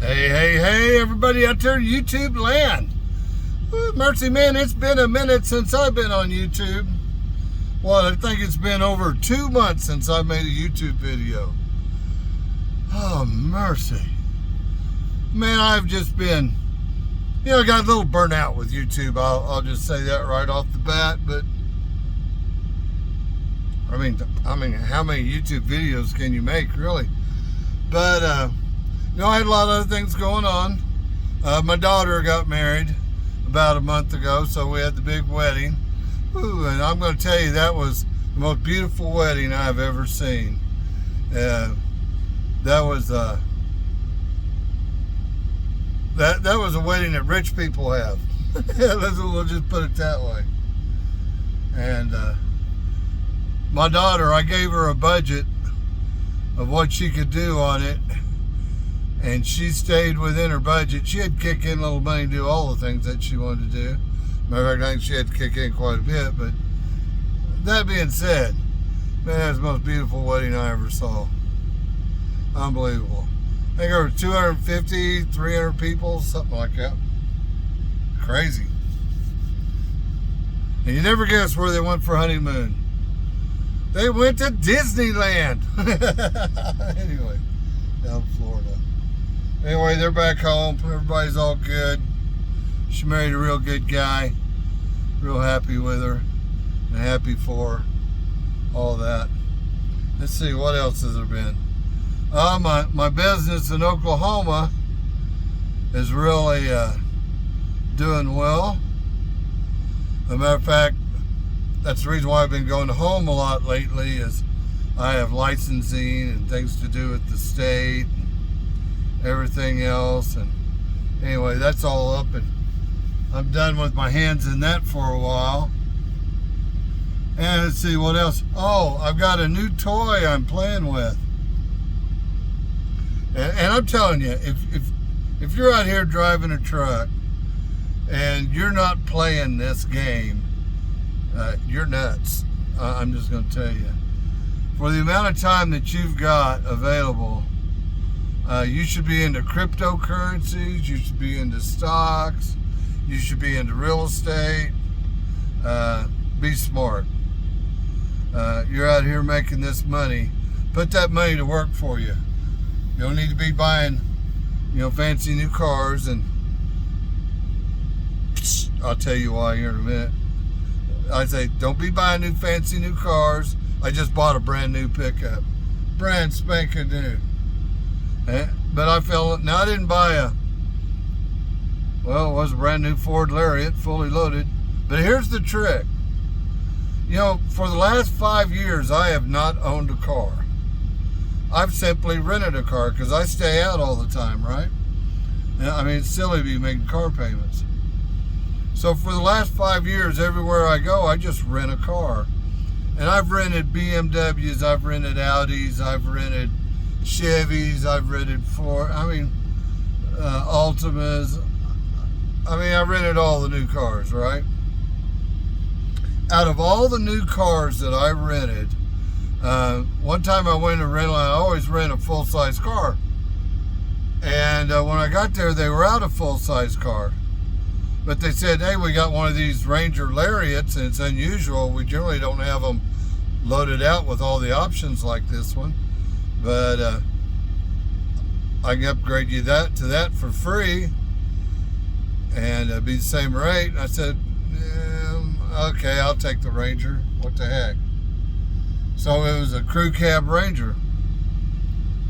Hey, everybody out there in YouTube land. Ooh, mercy, man, it's been a minute since I've been on YouTube. Well, I think it's been over 2 months since I made a YouTube video. Oh, mercy. Man, I've just been, I got a little burnt out with YouTube. I'll just say that right off the bat, but I mean, how many YouTube videos can you make, really? But, I had a lot of other things going on. My daughter got married about a month ago, so we had the big wedding. Ooh, and I'm going to tell you, that was the most beautiful wedding I've ever seen. That was a wedding that rich people have. We'll just put it that way. And my daughter, I gave her a budget of what she could do on it, and she stayed within her budget. She had to kick in a little money to do all the things that she wanted to do. Matter of fact, I think she had to kick in quite a bit. But that being said, man, that was the most beautiful wedding I ever saw. Unbelievable. I think there were 250, 300 people, something like that. Crazy. And you never guess where they went for honeymoon. They went to Disneyland. Anyway, down in Florida. Anyway, they're back home. Everybody's all good. She married a real good guy. Real happy with her. And happy for her. All that. Let's see, what else has there been? My business in Oklahoma is really doing well. As a matter of fact, that's the reason why I've been going home a lot lately, is I have licensing and things to do with the state and everything else. And anyway, that's all up, and I'm done with my hands in that for a while. And let's see what else. Oh, I've got a new toy I'm playing with. And I'm telling you, if you're out here driving a truck and you're not playing this game, you're nuts. I'm just going to tell you. For the amount of time that you've got available, you should be into cryptocurrencies, you should be into stocks, you should be into real estate. Be smart. You're out here making this money. Put that money to work for you. You don't need to be buying, fancy new cars. And I'll tell you why here in a minute. I say, don't be buying fancy new cars. I just bought a brand new pickup. Brand spanking new. But I didn't buy it was a brand new Ford Lariat, fully loaded. But here's the trick. For the last 5 years, I have not owned a car. I've simply rented a car because I stay out all the time, right? I mean, it's silly to be making car payments. So for the last 5 years, everywhere I go, I just rent a car. And I've rented BMWs, I've rented Audis, I've rented Chevys, I've rented Ford, Altimas. I rented all the new cars, right? Out of all the new cars that I rented, one time I went to rental, I always rent a full-size car. And when I got there, they were out of full-size car. But they said, hey, we got one of these Ranger Lariats, and it's unusual. We generally don't have them loaded out with all the options like this one. But I can upgrade you to that for free, and it'd be the same rate. And I said, okay, I'll take the Ranger. What the heck? So it was a crew cab Ranger.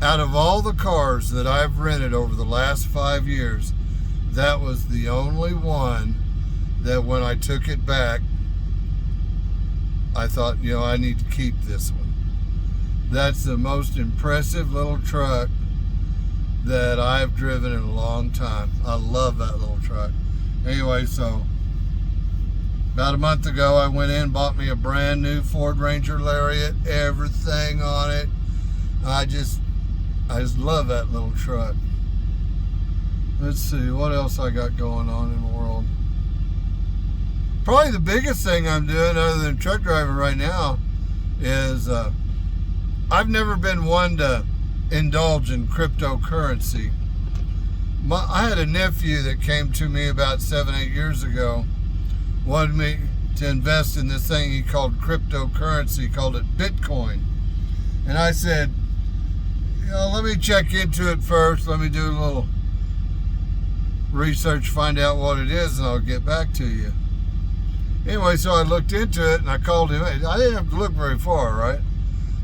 Out of all the cars that I've rented over the last 5 years, that was the only one that when I took it back, I thought, I need to keep this one. That's the most impressive little truck that I've driven in a long time. I love that little truck. Anyway, so about a month ago, I went in, bought me a brand new Ford Ranger Lariat, everything on it. I just love that little truck. Let's see, what else I got going on in the world? Probably the biggest thing I'm doing other than truck driving right now is I've never been one to indulge in cryptocurrency. I had a nephew that came to me about 7-8 years ago, wanted me to invest in this thing he called cryptocurrency, he called it Bitcoin. And I said, let me check into it first. Let me do a little research, find out what it is, and I'll get back to you. Anyway, so I looked into it and I called him. I didn't have to look very far, right?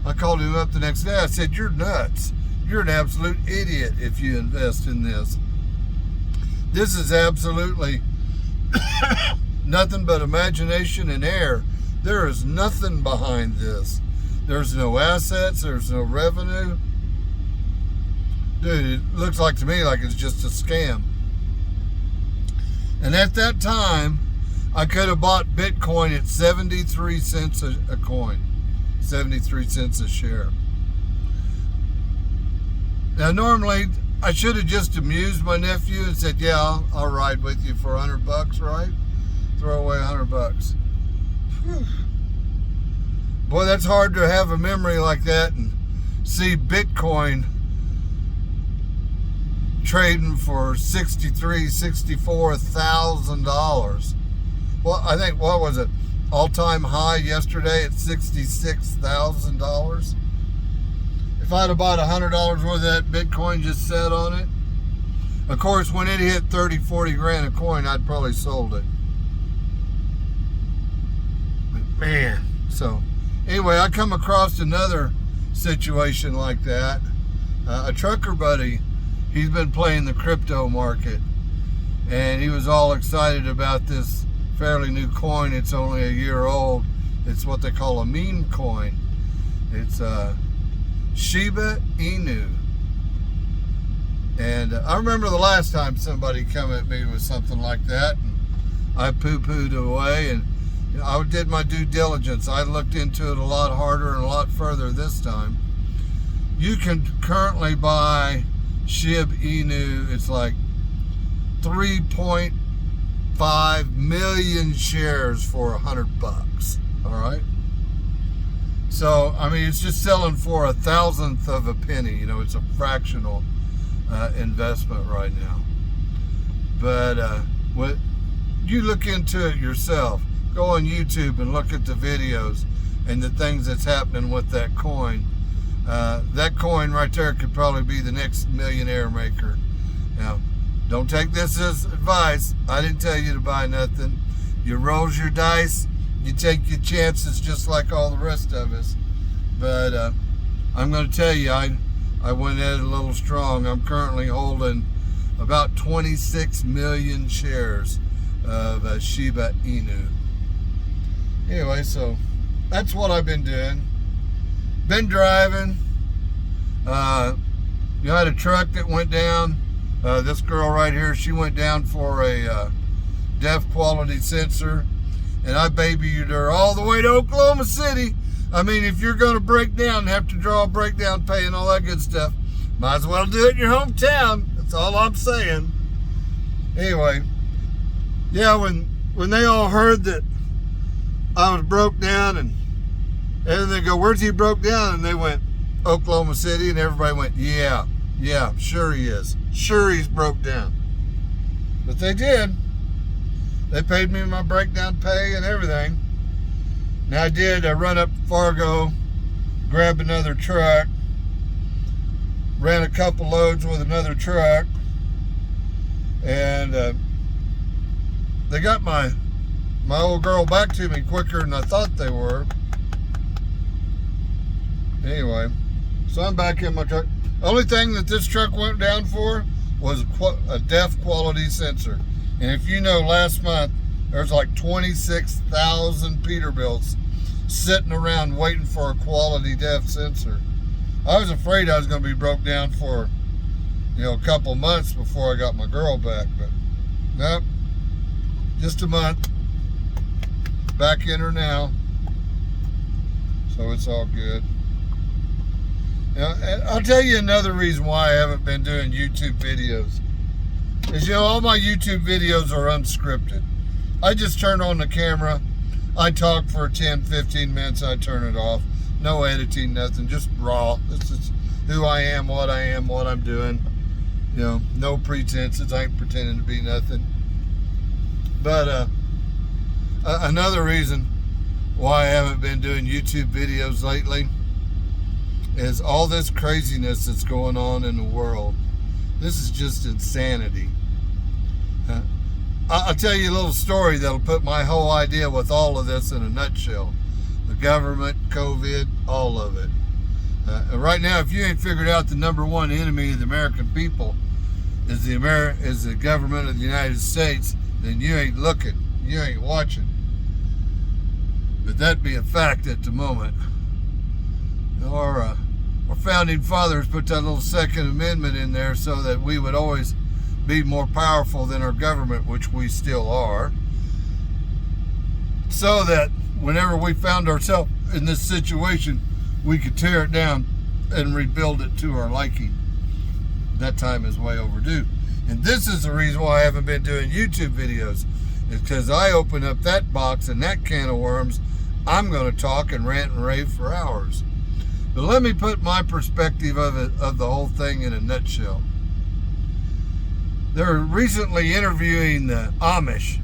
I called him up the next day. I said, you're nuts. You're an absolute idiot if you invest in this. This is absolutely nothing but imagination and air. There is nothing behind this. There's no assets. There's no revenue. Dude, it looks like to me like it's just a scam. And at that time, I could have bought Bitcoin at 73 cents a coin. 73 cents a share. Now, normally, I should have just amused my nephew and said, yeah, I'll ride with you for $100, right? Throw away $100. Whew. Boy, that's hard to have a memory like that and see Bitcoin trading for $64,000. Well, I think, what was it? All-time high yesterday at $66,000. If I'd have bought $100 worth of that Bitcoin just sat on it, of course, when it hit 30, 40 grand a coin, I'd probably sold it. But man, so anyway, I come across another situation like that. A trucker buddy, he's been playing the crypto market, and he was all excited about this fairly new coin. It's only a year old. It's what they call a meme coin. It's Shiba Inu. And I remember the last time somebody come at me with something like that, and I poo-pooed away, and I did my due diligence. I looked into it a lot harder and a lot further this time. You can currently buy Shiba Inu. It's like 3.5 million shares for $100. All right. So, I mean, it's just selling for 1,000th of a penny. You know, it's a fractional investment right now. But what you look into it yourself, go on YouTube and look at the videos and the things that's happening with that coin. That coin right there could probably be the next millionaire maker. Now, don't take this as advice. I didn't tell you to buy nothing. You roll your dice. You take your chances just like all the rest of us. But I'm going to tell you, I went at it a little strong. I'm currently holding about 26 million shares of Shiba Inu. Anyway, so that's what I've been doing. Been driving. You had a truck that went down. This girl right here, she went down for a DEF quality sensor, and I babied her all the way to Oklahoma City. I mean, if you're going to break down and have to draw a breakdown pay and all that good stuff, might as well do it in your hometown. That's all I'm saying. Anyway, yeah, when they all heard that I was broke down, and they go, where's he broke down? And they went, Oklahoma City, and everybody went, yeah, sure he is. Sure he's broke down. But they did. They paid me my breakdown pay and everything. Now I run up to Fargo, grab another truck, ran a couple loads with another truck, and they got my old girl back to me quicker than I thought they were. Anyway, so I'm back in my truck. Only thing that this truck went down for was a DEF quality sensor. And if you know, last month, there's like 26,000 Peterbilts sitting around waiting for a quality DEF sensor. I was afraid I was going to be broke down for, a couple months before I got my girl back. But, nope, just a month. Back in her now. So it's all good. I'll tell you another reason why I haven't been doing YouTube videos is, all my YouTube videos are unscripted. I just turn on the camera, I talk for 10, 15 minutes, I turn it off. No editing, nothing, just raw. This is who I am, what I'm doing. You know, no pretenses. I ain't pretending to be nothing. But another reason why I haven't been doing YouTube videos lately is all this craziness that's going on in the world. This is just insanity. I'll tell you a little story that'll put my whole idea with all of this in a nutshell. The government, COVID, all of it. Right now, if you ain't figured out the number one enemy of the American people is the government of the United States, then you ain't looking, you ain't watching. But that be a fact at the moment. Our founding fathers put that little Second Amendment in there so that we would always be more powerful than our government, which we still are. So that whenever we found ourselves in this situation, we could tear it down and rebuild it to our liking. That time is way overdue. And this is the reason why I haven't been doing YouTube videos. Is because I open up that box and that can of worms, I'm going to talk and rant and rave for hours. But let me put my perspective of the whole thing in a nutshell. They're recently interviewing the Amish.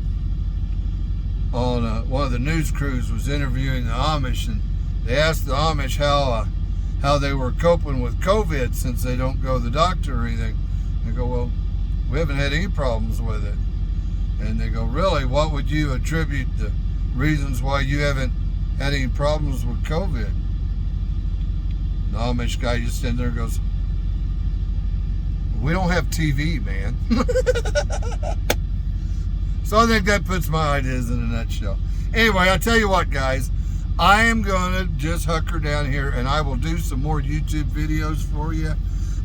On one of the news crews was interviewing the Amish, and they asked the Amish how they were coping with COVID since they don't go to the doctor or anything. They go, well, we haven't had any problems with it. And they go, really? What would you attribute the reasons why you haven't had any problems with COVID? The Amish guy just in there goes, we don't have TV, man. So I think that puts my ideas in a nutshell. Anyway, I'll tell you what, guys. I am going to just hunker down here and I will do some more YouTube videos for you.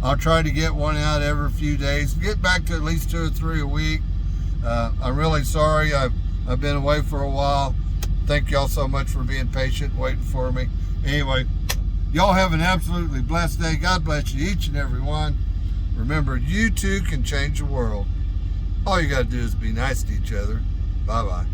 I'll try to get one out every few days. Get back to at least 2 or 3 a week. I'm really sorry. I've been away for a while. Thank y'all so much for being patient, waiting for me. Anyway, y'all have an absolutely blessed day. God bless you, each and every one. Remember, you too can change the world. All you got to do is be nice to each other. Bye-bye.